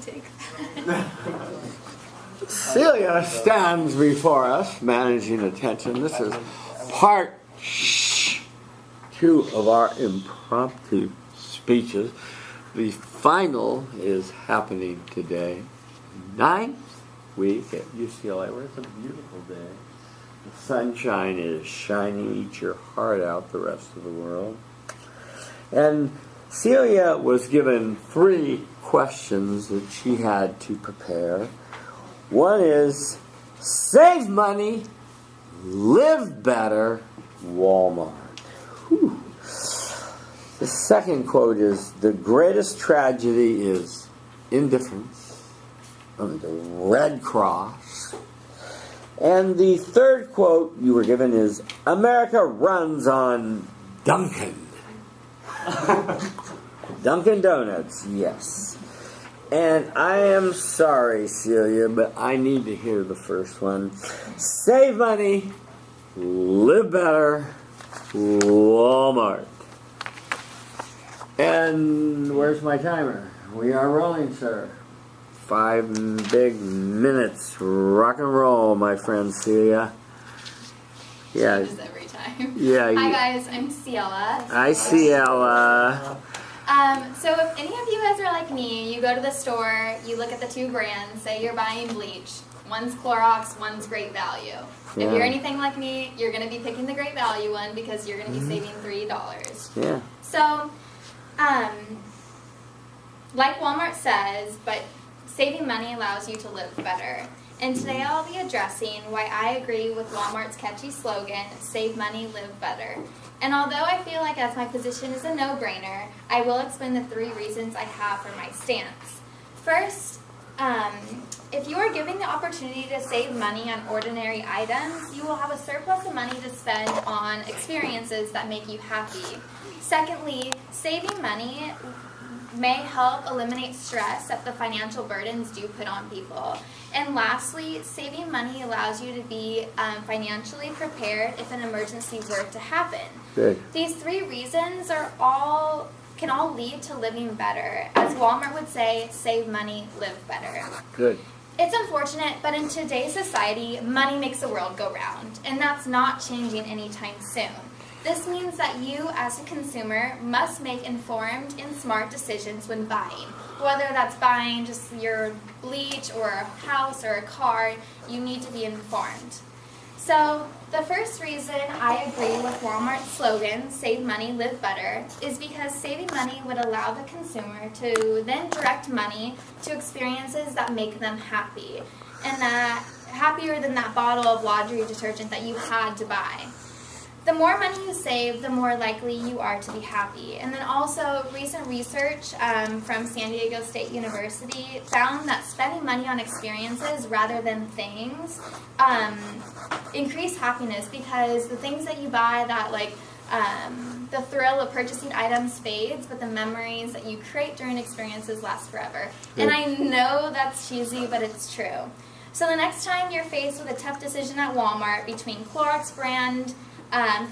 take that. Celia stands before us, managing attention. This is part 2 of our impromptu speeches. The final is happening today, 9th week at UCLA, where it's a beautiful day. The sunshine is shining. Eat your heart out, the rest of the world. And Celia was given 3 questions that she had to prepare. One is, save money, live better, Walmart. Whew. The second quote is, the greatest tragedy is indifference, of the Red Cross. And the third quote you were given is, America runs on Dunkin'. Dunkin' Donuts, yes. And I am sorry, Celia, but I need to hear the first one. Save money, live better, Walmart. And where's my timer? We are rolling, sir. 5 big minutes. Rock and roll, my friend Celia. Yeah. Changes every time. Yeah. Hi guys, I'm Ciela. Hi, Ciela. So if any of you guys are like me, you go to the store, you look at the 2 brands, say you're buying bleach. One's Clorox, one's Great Value. Yeah. If you're anything like me, you're going to be picking the Great Value one because you're going to be saving $3. Yeah. So, like Walmart says, but saving money allows you to live better. And today I'll be addressing why I agree with Walmart's catchy slogan, save money, live better. And although I feel like as my position is a no-brainer, I will explain the 3 reasons I have for my stance. First, if you are given the opportunity to save money on ordinary items, you will have a surplus of money to spend on experiences that make you happy. Secondly, saving money may help eliminate stress that the financial burdens do put on people. And lastly, saving money allows you to be financially prepared if an emergency were to happen. Good. These 3 reasons can all lead to living better. As Walmart would say, save money, live better. Good. It's unfortunate, but in today's society, money makes the world go round, and that's not changing anytime soon. This means that you, as a consumer, must make informed and smart decisions when buying. Whether that's buying just your bleach or a house or a car, you need to be informed. So, the first reason I agree with Walmart's slogan, save money, live better, is because saving money would allow the consumer to then direct money to experiences that make them happy, and that happier than that bottle of laundry detergent that you had to buy. The more money you save, the more likely you are to be happy. And then also, recent research from San Diego State University found that spending money on experiences rather than things increase happiness, because the things that you buy that the thrill of purchasing items fades, but the memories that you create during experiences last forever. And I know that's cheesy, but it's true. So the next time you're faced with a tough decision at Walmart between Clorox brand,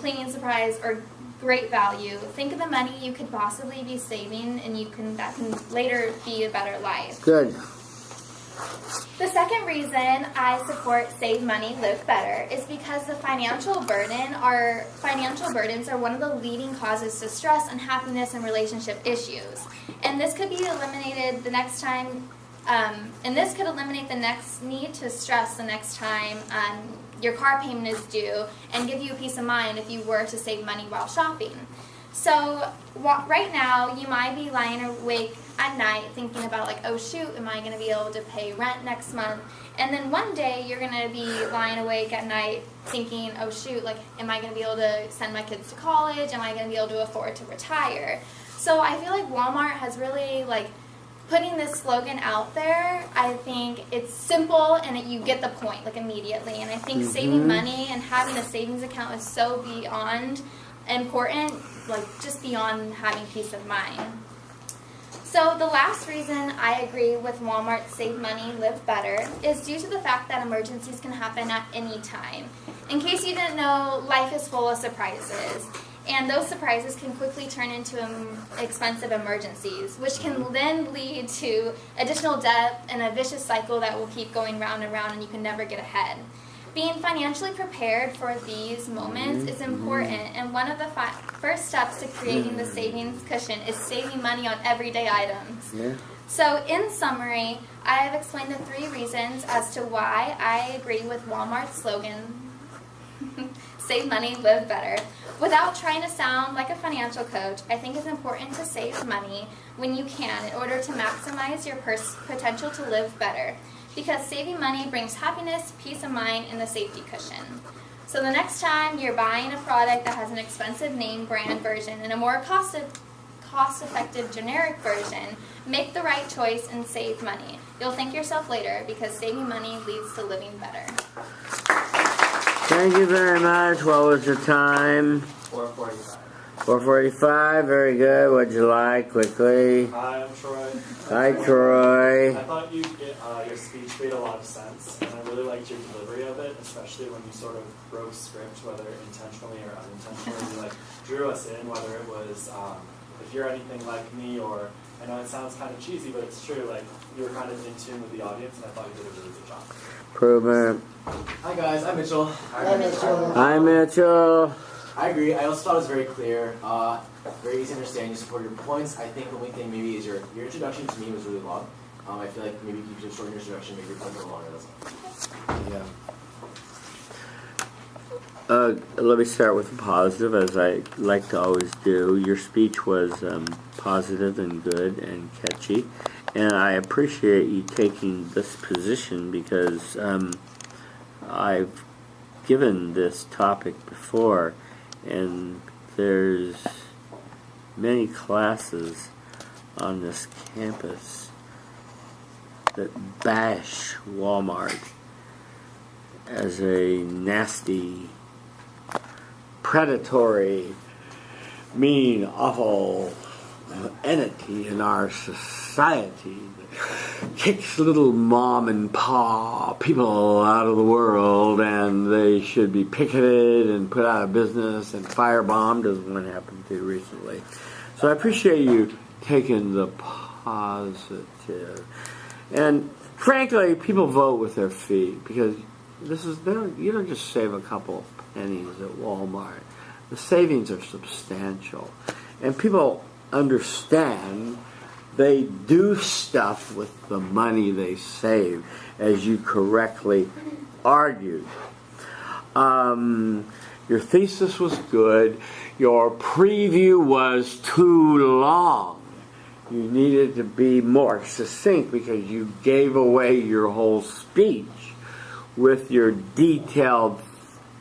cleaning supplies, or Great Value, think of the money you could possibly be saving, and that can later be a better life. Good. The second reason I support save money, live better is because the financial burdens are one of the leading causes to stress, unhappiness, and relationship issues. And this could be eliminated the next time. And this could eliminate the next need to stress the next time your car payment is due, and give you a peace of mind if you were to save money while shopping. So right now, you might be lying awake at night thinking about oh shoot, am I going to be able to pay rent next month? And then one day, you're going to be lying awake at night thinking, oh shoot, am I going to be able to send my kids to college? Am I going to be able to afford to retire? So I feel like Walmart has really putting this slogan out there. I think it's simple, and you get the point immediately. And I think saving money and having a savings account is so beyond important, just beyond having peace of mind. So the last reason I agree with Walmart's save money, live better is due to the fact that emergencies can happen at any time. In case you didn't know, life is full of surprises. And those surprises can quickly turn into expensive emergencies, which can then lead to additional debt and a vicious cycle that will keep going round and round, and you can never get ahead. Being financially prepared for these moments is important, and one of the first steps to creating the savings cushion is saving money on everyday items. Yeah. So in summary, I have explained the 3 reasons as to why I agree with Walmart's slogan, save money, live better. Without trying to sound like a financial coach, I think it's important to save money when you can in order to maximize your potential to live better. Because saving money brings happiness, peace of mind, and a safety cushion. So the next time you're buying a product that has an expensive name brand version and a more cost-effective generic version, make the right choice and save money. You'll thank yourself later because saving money leads to living better. Thank you very much. What was the time? 4:45. 4:45. Very good. What'd you like? Quickly. Hi, I'm Troy. Hi, Troy. I thought your speech made a lot of sense, and I really liked your delivery of it, especially when you sort of broke script, whether intentionally or unintentionally. You like drew us in, whether it was if you're anything like me, or I know it sounds kind of cheesy, but it's true. Like you were kind of in tune with the audience, and I thought you did a really good job. Improvement. Hi guys, I'm Mitchell. Hi, Mitchell. I agree. I also thought it was very clear, very easy to understand. You support your points. I think the only thing maybe is your introduction to me was really long. I feel like maybe you could shorten your introduction, make your points a little longer. That's all. Yeah. Let me start with the positive, as I like to always do. Your speech was positive and good and catchy, and I appreciate you taking this position because I've given this topic before, and there's many classes on this campus that bash Walmart as a nasty, predatory, mean, awful entity in our society that kicks little mom and pa people out of the world, and they should be picketed and put out of business and firebombed, as one happened to recently. So I appreciate you taking the positive. And frankly, people vote with their feet, because you don't just save a couple of pennies at Walmart. The savings are substantial, and people understand they do stuff with the money they save, as you correctly argued. Your thesis was good. Your preview was too long. You needed to be more succinct because you gave away your whole speech with your detailed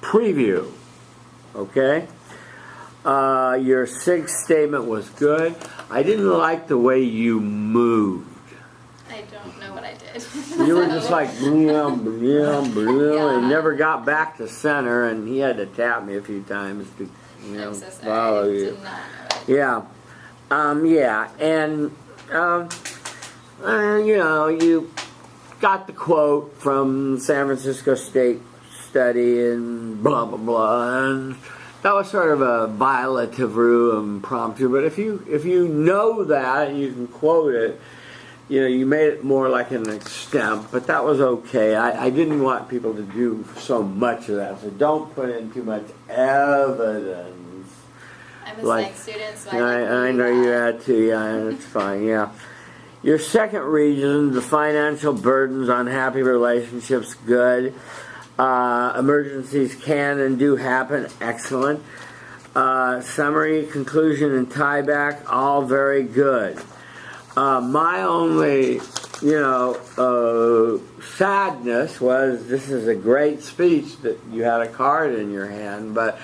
preview. Okay? Your sixth statement was good. I didn't like the way you moved. I don't know what I did. You were just like, blum, blum, blum, Yeah. and never got back to center, and he had to tap me a few times to, I'm so sorry. follow I you. did not know what I did. Yeah. And, you got the quote from San Francisco State study and blah, blah, blah, and that was sort of a violative rule impromptu, but if you know that and you can quote it, you made it more like an extemp, but that was okay. I didn't want people to do so much of that, so don't put in too much evidence. I'm a psych student, so I know you had to, yeah, that's fine, yeah. Your second reason, the financial burdens on happy relationships, good. Emergencies can and do happen, excellent. Summary, conclusion, and tie back, all very good. My only, sadness was this is a great speech that you had a card in your hand, but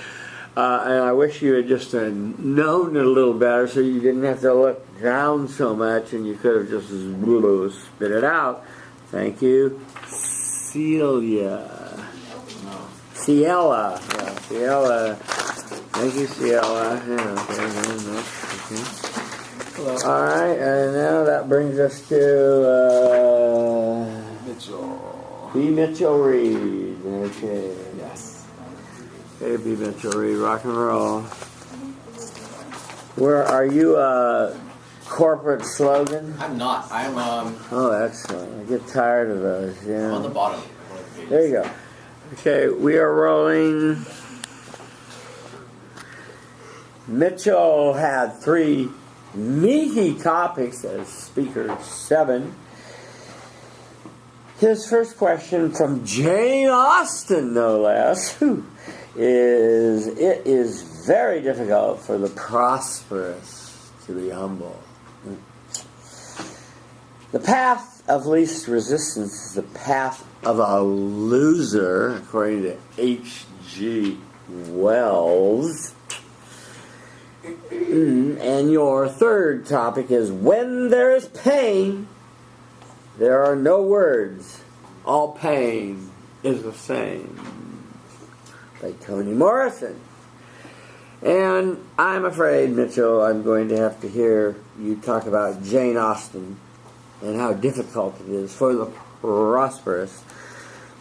and I wish you had just known it a little better so you didn't have to look down so much and you could have just spit it out. Thank you. Ciela. Yeah, Ciela. Thank you, Ciela. Yeah, okay. Hello. All right, and now that brings us to Mitchell. B. Mitchell Reed. Okay. Yes. Hey, B. Mitchell Reed, rock and roll. Where are you a corporate slogan? I'm not. I'm Oh, excellent. I get tired of those. Yeah. on the bottom. One of the pages. There you go. Okay, we are rolling. Mitchell had 3 meaty topics as speaker 7. His first question from Jane Austen, no less, is it is very difficult for the prosperous to be humble. The path of least resistance is the path of a loser, according to H.G. Wells. And your third topic is when there is pain, there are no words. All pain is the same. By Toni Morrison. And I'm afraid, Mitchell, I'm going to have to hear you talk about Jane Austen and how difficult it is for the prosperous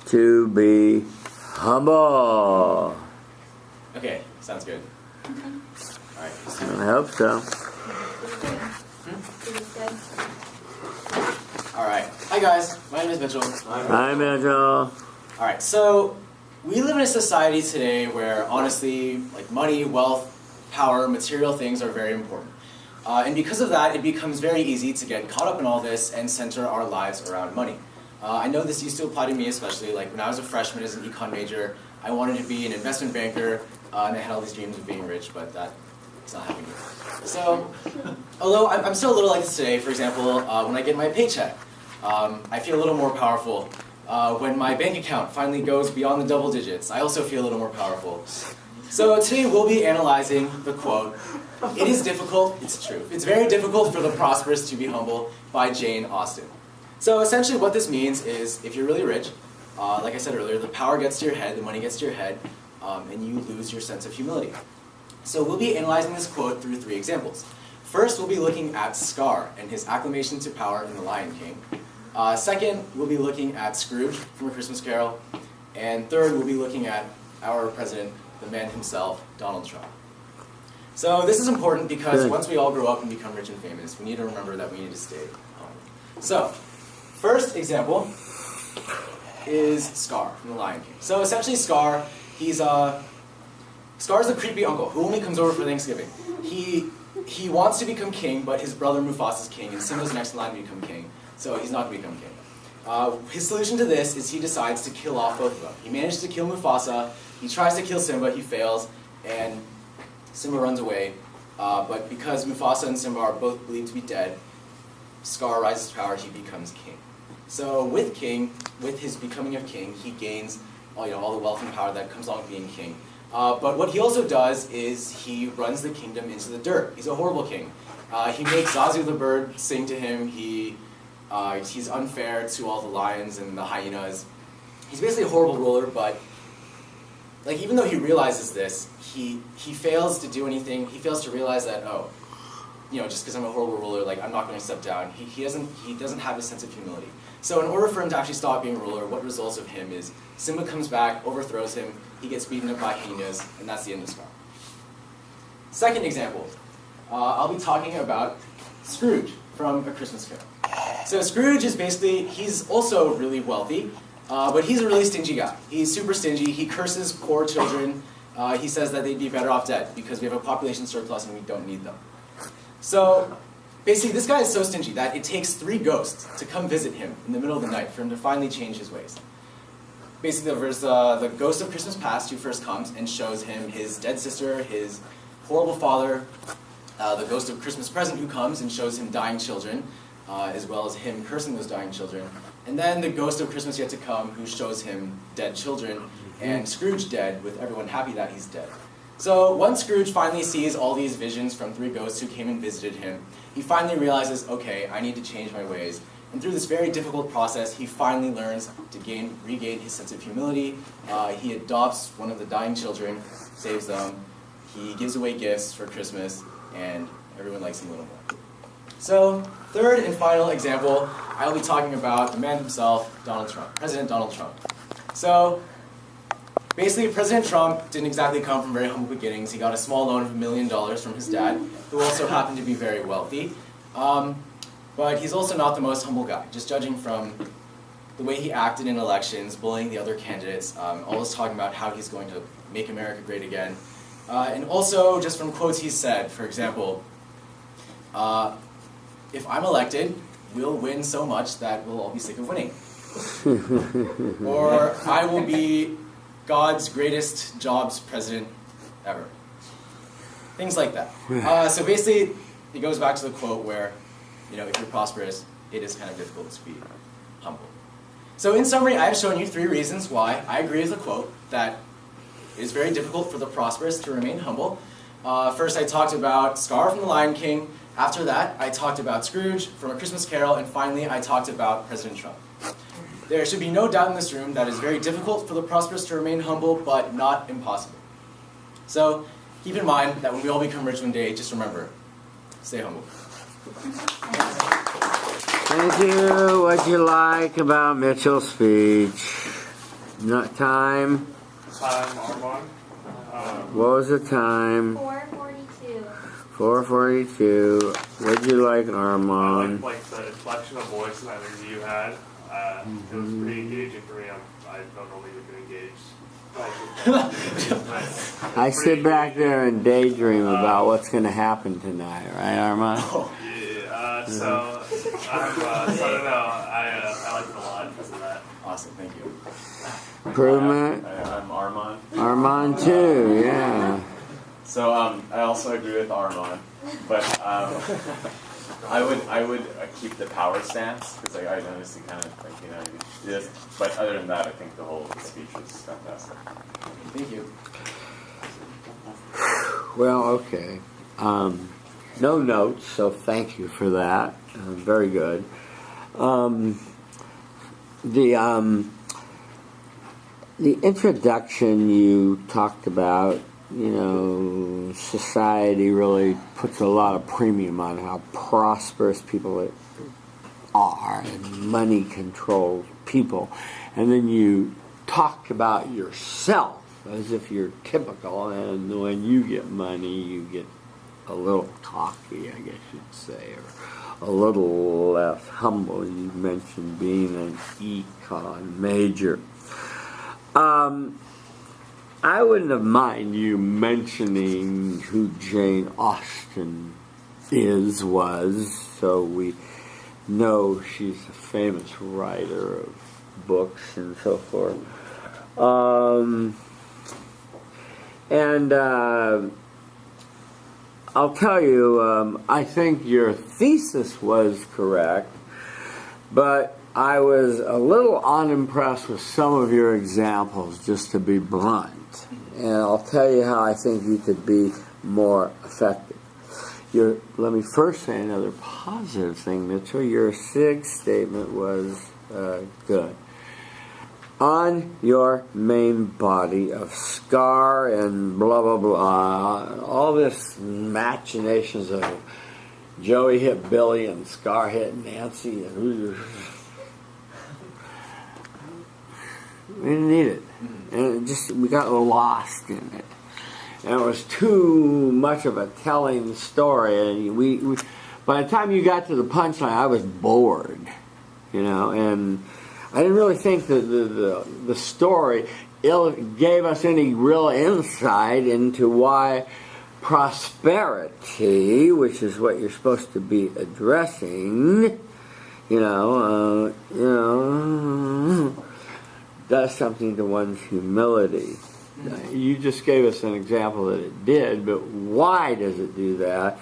to be humble. Okay, sounds good. All right. I hope so. It was good. All right. Hi guys. My name is Mitchell. Hi, Mitchell. All right. So we live in a society today where, honestly, like money, wealth, power, material things are very important. And because of that, it becomes very easy to get caught up in all this and center our lives around money. I know this used to apply to me especially. Like when I was a freshman as an econ major, I wanted to be an investment banker, and I had all these dreams of being rich, but that is not happening. So, although I'm still a little like this today, for example, when I get my paycheck, I feel a little more powerful. When my bank account finally goes beyond the double digits, I also feel a little more powerful. So today we'll be analyzing the quote, "It is difficult, it's true. It's very difficult for the prosperous to be humble," by Jane Austen. So essentially what this means is if you're really rich, like I said earlier, the power gets to your head, the money gets to your head, and you lose your sense of humility. So we'll be analyzing this quote through 3 examples. First, we'll be looking at Scar and his acclamation to power in The Lion King. Second, we'll be looking at Scrooge from A Christmas Carol. And third, we'll be looking at our president, the man himself, Donald Trump. So this is important because once we all grow up and become rich and famous, we need to remember that we need to stay humble. So, first example is Scar from The Lion King. So essentially Scar, Scar's the creepy uncle who only comes over for Thanksgiving. He wants to become king, but his brother Mufasa's king, and Simba's next in line to become king, so he's not going to become king. His solution to this is he decides to kill off both of them. He manages to kill Mufasa, he tries to kill Simba, he fails, and Simba runs away. But because Mufasa and Simba are both believed to be dead, Scar rises to power, he becomes king. So with his becoming of king, he gains all the wealth and power that comes along with being king. But what he also does is he runs the kingdom into the dirt. He's a horrible king. He makes Zazu the bird sing to him. He's unfair to all the lions and the hyenas. He's basically a horrible ruler, but even though he realizes this, he fails to do anything. He fails to realize that, just because I'm a horrible ruler, I'm not going to step down. He doesn't have a sense of humility. So in order for him to actually stop being a ruler, what results of him is Simba comes back, overthrows him, he gets beaten up by hyenas, and that's the end of Scar. Second example, I'll be talking about Scrooge from A Christmas Carol. So Scrooge is he's also really wealthy, but he's a really stingy guy. He's super stingy, he curses poor children, he says that they'd be better off dead because we have a population surplus and we don't need them. So basically this guy is so stingy that it takes 3 ghosts to come visit him in the middle of the night for him to finally change his ways. Basically there's the ghost of Christmas past who first comes and shows him his dead sister, his horrible father, the ghost of Christmas present who comes and shows him dying children, as well as him cursing those dying children. And then the ghost of Christmas yet to come who shows him dead children, and Scrooge dead, with everyone happy that he's dead. So once Scrooge finally sees all these visions from 3 ghosts who came and visited him, he finally realizes, okay, I need to change my ways. And through this very difficult process, he finally learns to regain his sense of humility. He adopts one of the dying children, saves them, he gives away gifts for Christmas, and everyone likes him a little more. So, third and final example, I'll be talking about the man himself, Donald Trump, President Donald Trump. So, Basically, President Trump didn't exactly come from very humble beginnings. He got a small loan of $1 million from his dad, who also happened to be very wealthy. But he's also not the most humble guy, just judging from the way he acted in elections, bullying the other candidates, always talking about how he's going to make America great again. And also, just from quotes he said, for example, if I'm elected, we'll win so much that we'll all be sick of winning. Or I will be God's greatest jobs president ever. Things like that. So basically, it goes back to the quote where, if you're prosperous, it is kind of difficult to be humble. So in summary, I have shown you 3 reasons why I agree with the quote that it is very difficult for the prosperous to remain humble. First, I talked about Scar from The Lion King. After that, I talked about Scrooge from A Christmas Carol. And finally, I talked about President Trump. There should be no doubt in this room that it is very difficult for the prosperous to remain humble, but not impossible. So keep in mind that when we all become rich one day, just remember, stay humble. Thank you. What'd you like about Mitchell's speech? Not time? Armand. What was the time? 4:42. 4:42. What'd you like, I Armand? like the inflection of voice and energy you had. It was pretty engaging for me. I don't normally get engaged. I sit back there and daydream about what's going to happen tonight, right, Armand? Yeah, so I don't know. I like it a lot because of that. Awesome, thank you. Improvement? I'm Armand. Armand too, yeah. So I also agree with Armand, but I would keep the power stance because I noticed he kind of just. But other than that, I think the whole speech was fantastic. Thank you. Well, okay. No notes, so thank you for that. Very good. The introduction you talked about, society really puts a lot of premium on how prosperous people are, and money controls people. And then you talked about yourself as if you're typical, and when you get money, you get a little cocky, I guess you'd say, or a little less humble. You mentioned being an econ major. I wouldn't have minded you mentioning who Jane Austen was, so we know she's a famous writer of books and so forth. I'll tell you, I think your thesis was correct, but I was a little unimpressed with some of your examples, just to be blunt. And I'll tell you how I think you could be more effective. Let me first say another positive thing, Mitchell. Your 6th statement was good. On your main body of Scar and blah, blah, blah, all this machinations of Joey hit Billy and Scar hit Nancy. And we didn't need it. And we got lost in it. And it was too much of a telling story. And we by the time you got to the punchline, I was bored, and I didn't really think that the story gave us any real insight into why prosperity, which is what you're supposed to be addressing, does something to one's humility. You just gave us an example that it did, but why does it do that?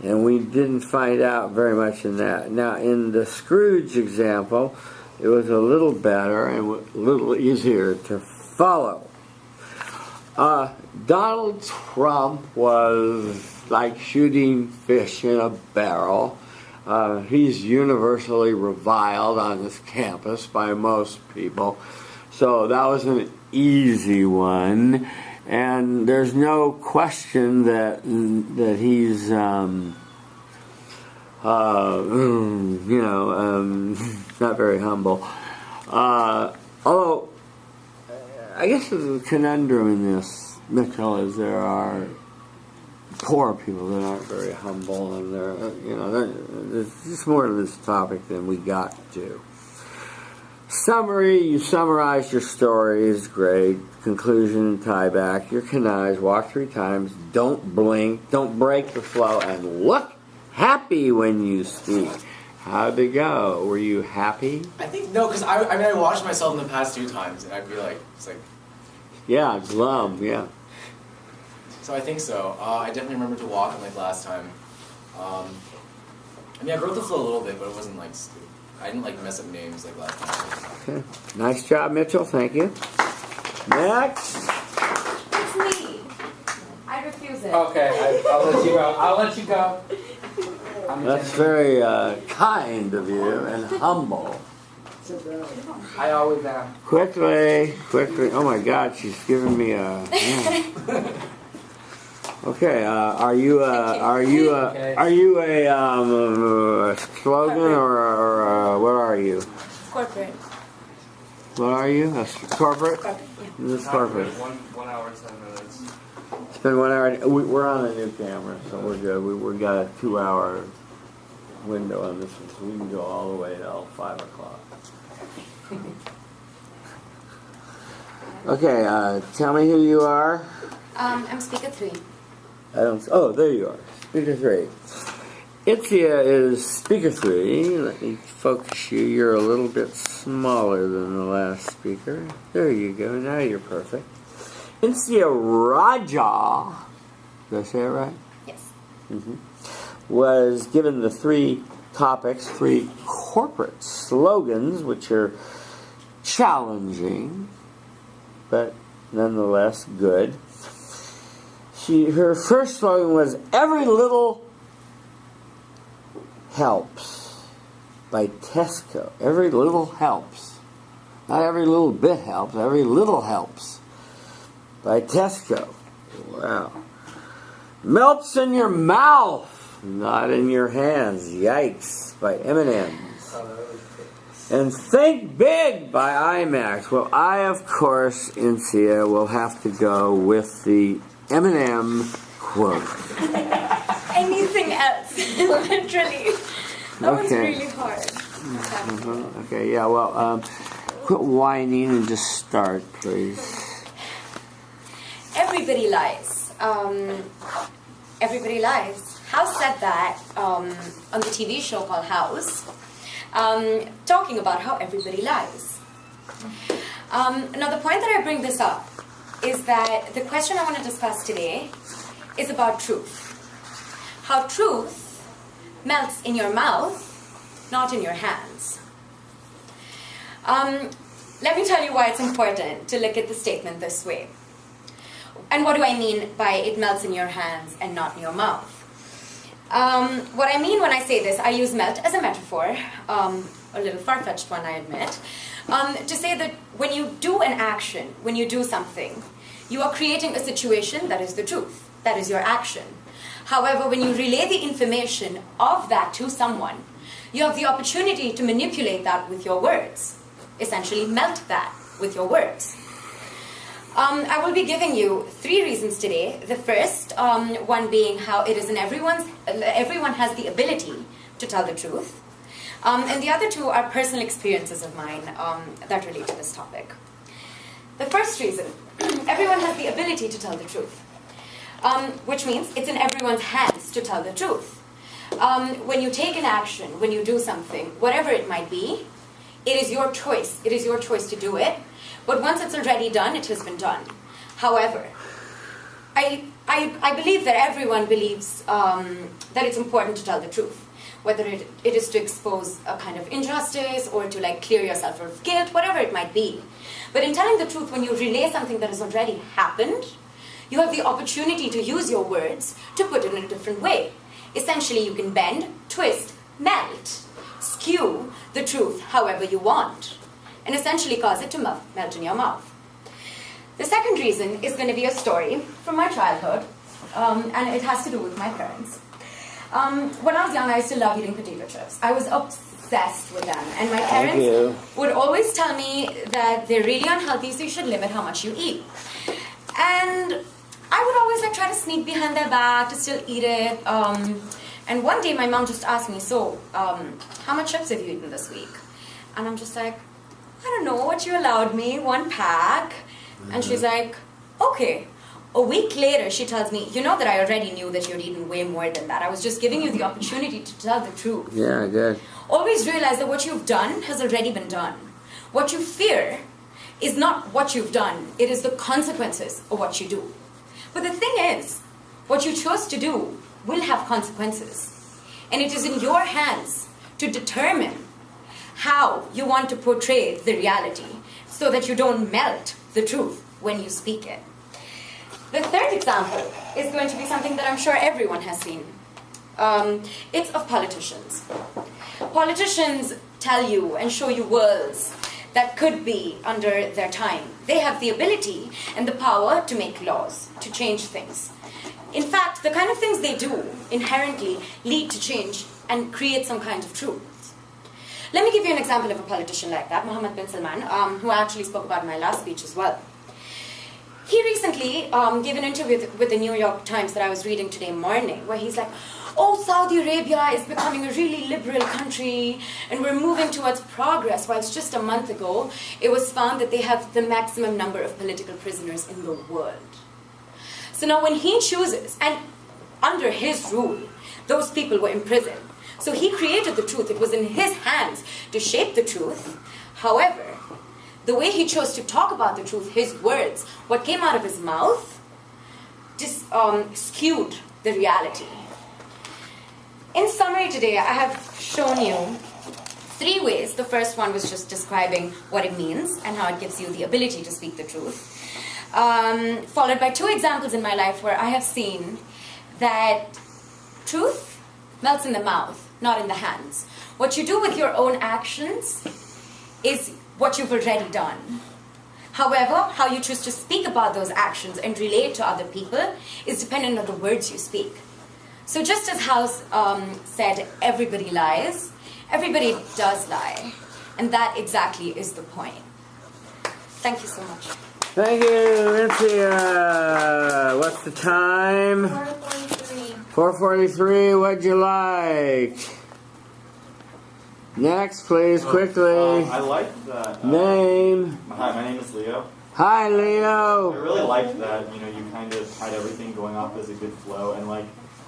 And we didn't find out very much in that. Now, in the Scrooge example, it was a little better and a little easier to follow. Donald Trump was like shooting fish in a barrel. He's universally reviled on this campus by most people. So that was an easy one. And there's no question that he's, not very humble. Although, I guess the conundrum in this, Mitchell, is there are poor people that aren't very humble, and there's just more to this topic than we got to. Summary, you summarized your story is great. Conclusion, tie back. You're connized, walk 3 times, don't blink, don't break the flow, and look happy when you speak. How'd it go? Were you happy? I think no, because I watched myself in the past 2 times, and I'd be like, it's like. Yeah, glum, yeah. So I think so. I definitely remember to walk like last time. I mean, I broke the flow a little bit, but it wasn't like stupid. I didn't like mess up names like last time. Okay. Nice job, Mitchell. Thank you. Next. It's me. I refuse it. Okay, I'll let you go. I'll let you go. That's very kind of you and humble. I always am. Quickly. Oh my God, she's giving me a. Yeah. Okay, are you a slogan or what are you? Corporate. What are you? A corporate? Corporate, yeah. This is corporate. 1 hour, 10 minutes. It's been 1 hour. We're on a new camera, so we're good. We got a 2-hour window on this one, so we can go all the way till 5 o'clock. Okay, tell me who you are. I'm speaker 3. Oh, there you are. Speaker 3. Itzia is speaker 3. Let me focus you. You're a little bit smaller than the last speaker. There you go. Now you're perfect. Itzia Raja, did I say it right? Yes. Was given the 3 topics, 3 corporate slogans, which are challenging, but nonetheless good. Her first slogan was "Every Little Helps" by Tesco. Every little helps. Not every little bit helps, every little helps. By Tesco. Wow. Melts in your mouth, not in your hands. Yikes. By M&M's. And Think Big by IMAX. Well, I, of course, Incia, will have to go with the M&M quote. Anything else, literally. That one's Okay. really hard. Okay, yeah, well, quit whining and just start, please. Everybody lies. Everybody lies. House said that on the TV show called House, talking about how everybody lies. Now, the point that I bring this up is that the question I want to discuss today is about truth. How truth melts in your mouth, not in your hands. Let me tell you why it's important to look at the statement this way. And what do I mean by it melts in your hands and not in your mouth? What I mean when I say this, I use melt as a metaphor, a little far-fetched one, I admit, to say that when you do an action, when you do something, you are creating a situation that is the truth, that is your action. However, when you relay the information of that to someone, you have the opportunity to manipulate that with your words, essentially melt that with your words. I will be giving you 3 reasons today. The first one being how it is in everyone has the ability to tell the truth. And the other 2 are personal experiences of mine that relate to this topic. The first reason, everyone has the ability to tell the truth, which means it's in everyone's hands to tell the truth. When you take an action, when you do something, whatever it might be, it is your choice. It is your choice to do it. But once it's already done, it has been done. However, I believe that everyone believes that it's important to tell the truth, whether it is to expose a kind of injustice or to clear yourself of guilt, whatever it might be. But in telling the truth, when you relay something that has already happened, you have the opportunity to use your words to put it in a different way. Essentially, you can bend, twist, melt, skew the truth however you want, and essentially cause it to melt in your mouth. The second reason is going to be a story from my childhood, and it has to do with my parents. When I was young, I used to love eating potato chips. I was obsessed obsessed with them. And my Thank parents you. would always tell me that they're really unhealthy, so you should limit how much you eat. And I would always like try to sneak behind their back to still eat it. And one day my mom just asked me, so, how much chips have you eaten this week? And I'm just like, I don't know what you allowed me, 1 pack. And she's like, okay. A week later, she tells me, you know that I already knew that you'd eaten way more than that. I was just giving you the opportunity to tell the truth. Yeah, good. Always realize that what you've done has already been done. What you fear is not what you've done. It is the consequences of what you do. But the thing is, what you chose to do will have consequences. And it is in your hands to determine how you want to portray the reality so that you don't melt the truth when you speak it. The third example is going to be something that I'm sure everyone has seen. It's of politicians. Politicians tell you and show you worlds that could be under their time. They have the ability and the power to make laws, to change things. In fact, the kind of things they do inherently lead to change and create some kind of truth. Let me give you an example of a politician like that, Mohammed bin Salman, who I actually spoke about in my last speech as well. He recently gave an interview with the New York Times that I was reading today morning, where he's like, oh, Saudi Arabia is becoming a really liberal country, and we're moving towards progress, whilst just a month ago, it was found that they have the maximum number of political prisoners in the world. So now when he chooses, and under his rule, those people were imprisoned. So he created the truth. It was in his hands to shape the truth. However, the way he chose to talk about the truth, his words, what came out of his mouth, just skewed the reality. In summary today, I have shown you 3 ways. The first one was just describing what it means and how it gives you the ability to speak the truth. Followed by 2 examples in my life where I have seen that truth melts in the mouth, not in the hands. What you do with your own actions is what you've already done. However, how you choose to speak about those actions and relate to other people is dependent on the words you speak. So just as House said, everybody lies, everybody does lie. And that exactly is the point. Thank you so much. Thank you, Cynthia. What's the time? 4:43. 4:43. What'd you like? Next, please, quickly. I liked that. Name. Hi, my name is Leo. Hi, I Leo. really liked that, you kind of had everything going off as a good flow, and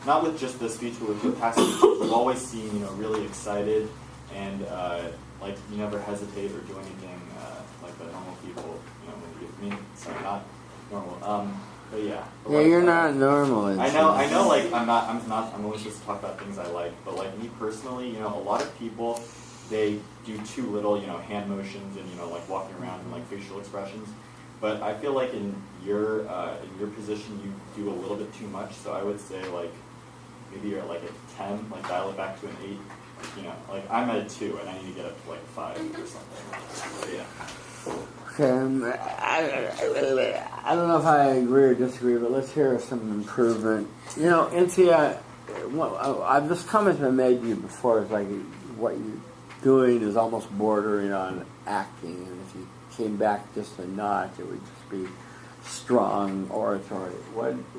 not with just this speech, but with your past speeches, you've always seemed, really excited, and you never hesitate or do anything like the normal people, when you sorry, not normal. But yeah. Yeah, you're not normal. I know. I'm always just talk about things I like, but me personally, a lot of people, they do too little, hand motions and walking around and facial expressions. But I feel like in your position, you do a little bit too much. So I would say maybe you're at a 10, dial it back to an 8. I'm at a 2, and I need to get up to 5 or something. So yeah. Okay, I don't know if I agree or disagree, but let's hear some improvement. Cynthia, this comment's been made to you before. It's like what you're doing is almost bordering on acting, and if you came back just a notch, it would just be strong oratory.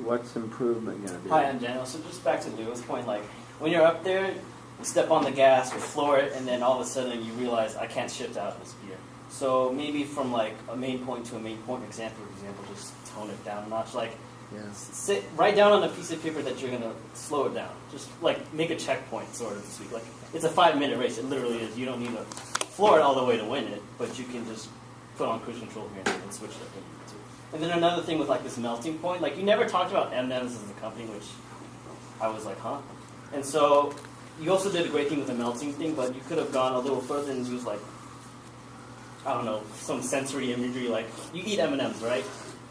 What's improvement going to be? Hi, I'm Daniel. So just back to Leo's point, when you're up there, you step on the gas, you floor it, and then all of a sudden you realize I can't shift out of this beer. So maybe from a main point to a main point, for example, just tone it down a notch. Write down on a piece of paper that you're gonna slow it down. Just make a checkpoint, sort of to speak. It's a 5-minute race. It literally is. You don't need to floor it all the way to win it, but you can just put on cruise control here and switch it up. And then another thing with this melting point, you never talked about M&M's as a company, which I was like, huh? And so you also did a great thing with the melting thing, but you could have gone a little further and used I don't know, some sensory imagery, you eat M&M's, right?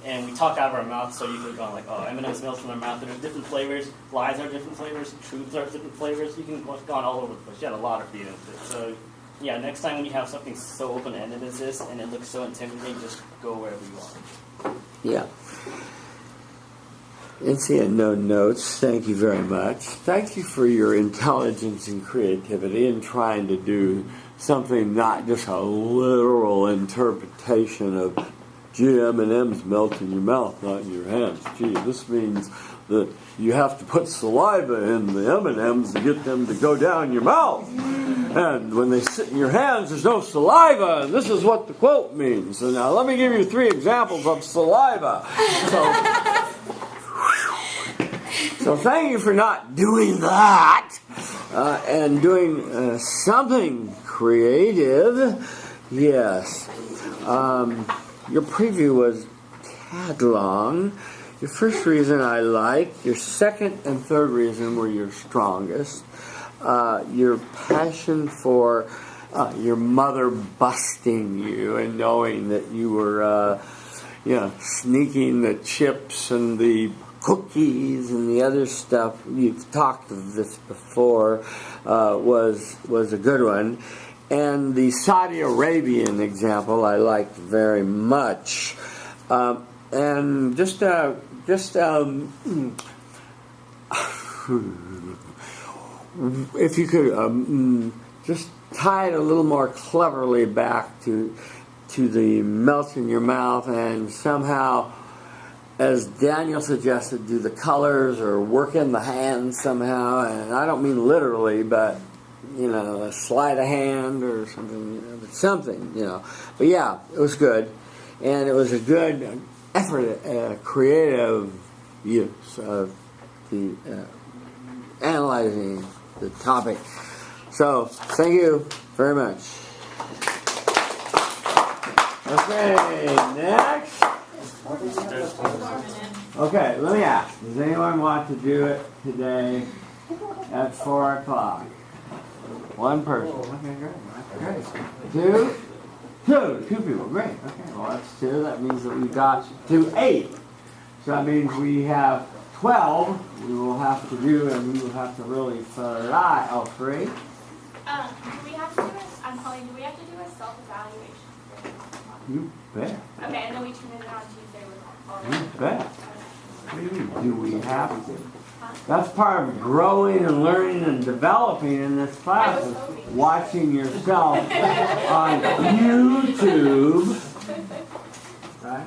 And we talk out of our mouth, so you could have gone oh, M&M's melt from our mouth. There's different flavors. Lies are different flavors. Truths are different flavors. You can have gone all over the place. You had a lot of freedom to it. So, yeah, next time when you have something so open-ended as this, and it looks so intimidating, just go wherever you are. Yeah. NC no notes, thank you very much. Thank you for your intelligence and creativity in trying to do something not just a literal interpretation of gee, M&M's melt in your mouth, not in your hands. Gee, this means that you have to put saliva in the M&M's to get them to go down your mouth. And when they sit in your hands, there's no saliva. And this is what the quote means. So now let me give you 3 examples of saliva. So thank you for not doing that and doing something creative. Yes. Your preview was tad long. Your first reason I liked. Your second and third reason were your strongest. Your passion for your mother busting you and knowing that you were, sneaking the chips and the cookies and the other stuff. You've talked of this before. Was a good one. And the Saudi Arabian example I liked very much. And just if you could just tie it a little more cleverly back to the melt in your mouth, and somehow, as Daniel suggested, do the colors or work in the hands somehow. And I don't mean literally, but a sleight of hand or something, But yeah, it was good. And it was a good effort, creative use of the analyzing the topic. So, thank you very much. Okay, next. Okay, let me ask. Does anyone want to do it today at 4 o'clock? One person. Okay, great. Two people. Great. Okay, well that's 2. That means that we got to 8. So that means we have 12 we will have to do, and we will have to really fly. Oh, 3? Do we have to do a self-evaluation? You bet. Okay, and then we turn it on Tuesday with all You bet. What do you mean, do we have to? That's part of growing and learning and developing in this class, is watching yourself on YouTube. Right?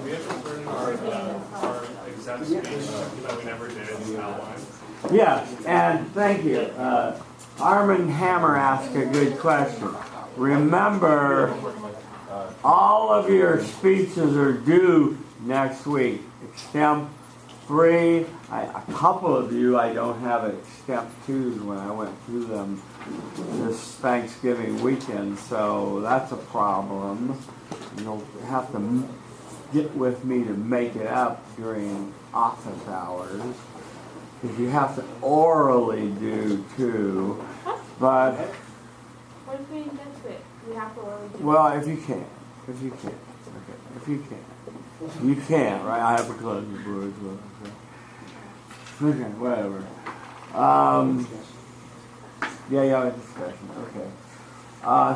We have to turn our exempt speech that we never did outline. Yes, and thank you. Armin Hammer asked a good question. Remember, all of your speeches are due next week. Extemp 3, a couple of you I don't have extemp 2s when I went through them this Thanksgiving weekend, so that's a problem. You'll have to get with me to make it up during office hours, because you have to orally do 2. But what if we get to it? We have to orally do well, if you can. Okay, if you can. You can't, right? I have a close the board as well. Okay, whatever. Yeah, discussion. Okay.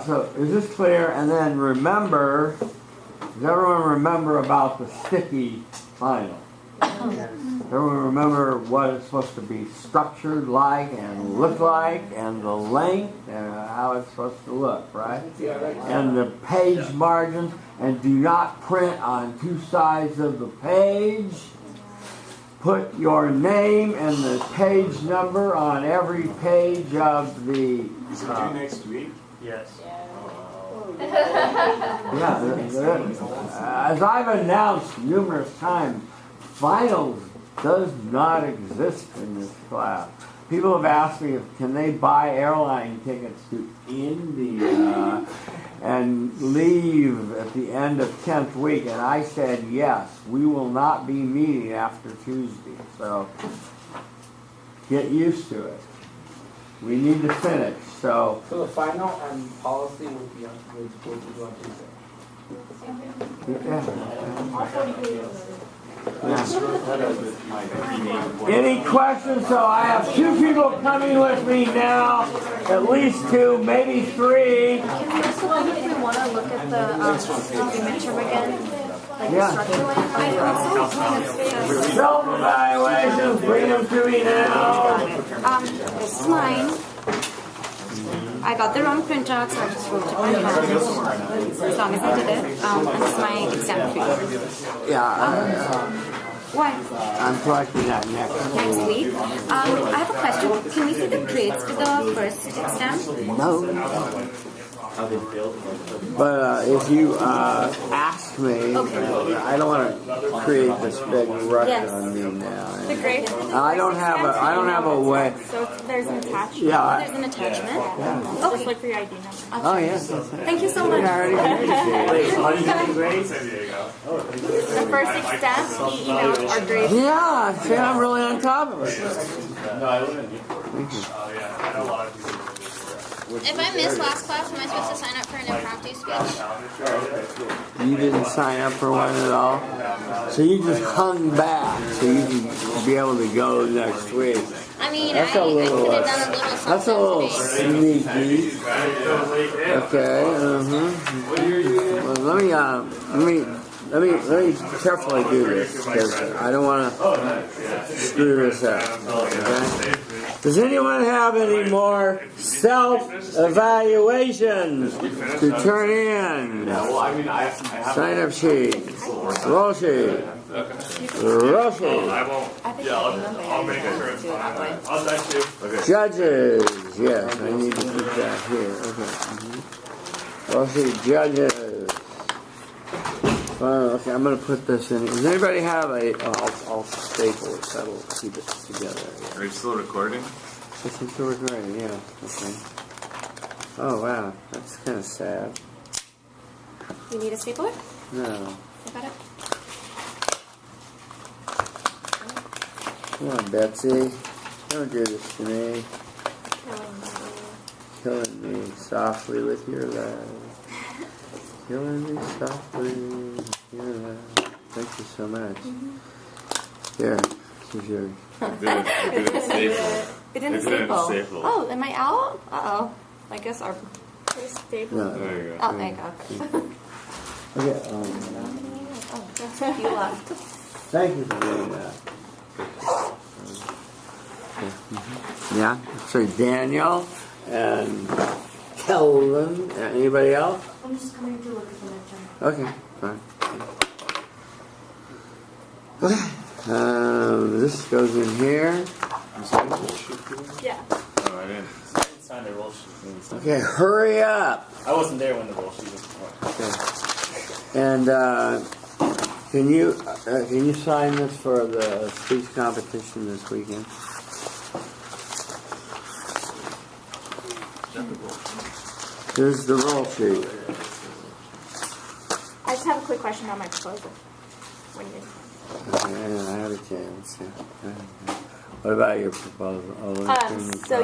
So is this clear? And then remember, does everyone remember about the sticky final? Everyone remember what it's supposed to be structured like and look like, and the length and how it's supposed to look, right? And the page margins, and do not print on 2 sides of the page. Put your name and the page number on every page of the... Is it due next week? Yes. Yeah, as I've announced numerous times, finals does not exist in this class. People have asked me, can they buy airline tickets to India and leave at the end of 10th week? And I said, yes, we will not be meeting after Tuesday. So get used to it. We need to finish. So the final and policy will be on Tuesday. Any questions? So I have 2 people coming with me now, at least 2, maybe 3. Can we also, if we want to look at the midterm again, Self-evaluation, bring them to me now. This is mine. I got the wrong printout, so I just wrote it by hand. As long as I did it. This is my exam fee. Yeah, Why? I'm collecting that next Next week. I have a question. Can we see the grades for the first exam? No. But if you ask me, I don't want to create this big rush on me now. The grade? I don't have a way. So there's an attachment? Yeah. There's an attachment. Just like for your ID number. Oh yes. Thank you so much. The first exam, he emailed our grade. Yeah, see, I'm really on top of it. No, I wouldn't. Oh yeah, I know a lot of people. If I miss last class, am I supposed to sign up for an impromptu speech? You didn't sign up for one at all, so you just hung back so you can be able to go next week. I mean, That's I a could little. have done a little something. That's a little today. sneaky. Okay. Well, let me carefully do this because I don't want to screw this up. Okay? Does anyone have any more self-evaluations to turn in? Well, I mean, I have. Sign up sheet. Roll sheet. Roll sheet. I won't. Yeah, I'll make sure it's fine. I'll text you. Okay. Judges. Yes, I need to put that here. Okay. Roll sheet. Judges. Okay, I'm going to put this in. Does anybody have a... I'll staple it. That'll keep it together. Are you still recording? This is still recording, yeah. Okay. Oh, wow. That's kind of sad. You need a stapler? No. I got it. Come on, Betsy. Don't do this to me. Killing me softly with your love. Killing me softly with your love. Thank you so much. Here, here's yours. It didn't staple. Oh, am I out? Uh-oh. I guess our... Stable. No. There you go. Oh, there you go. Okay, You left. thank you for doing that. Yeah, so Daniel and Kelvin. Anybody else? I'm just coming to look at the lecture. Okay, fine. Okay, this goes in here. Yeah. Oh, I didn't. Sign the roll sheet. Okay, hurry up. I wasn't there when the roll sheet was Okay. And can you sign this for the speech competition this weekend? Here's the roll sheet. I just have a quick question on my proposal. When you Okay, I had a chance. Yeah. What about your proposal? Oh, so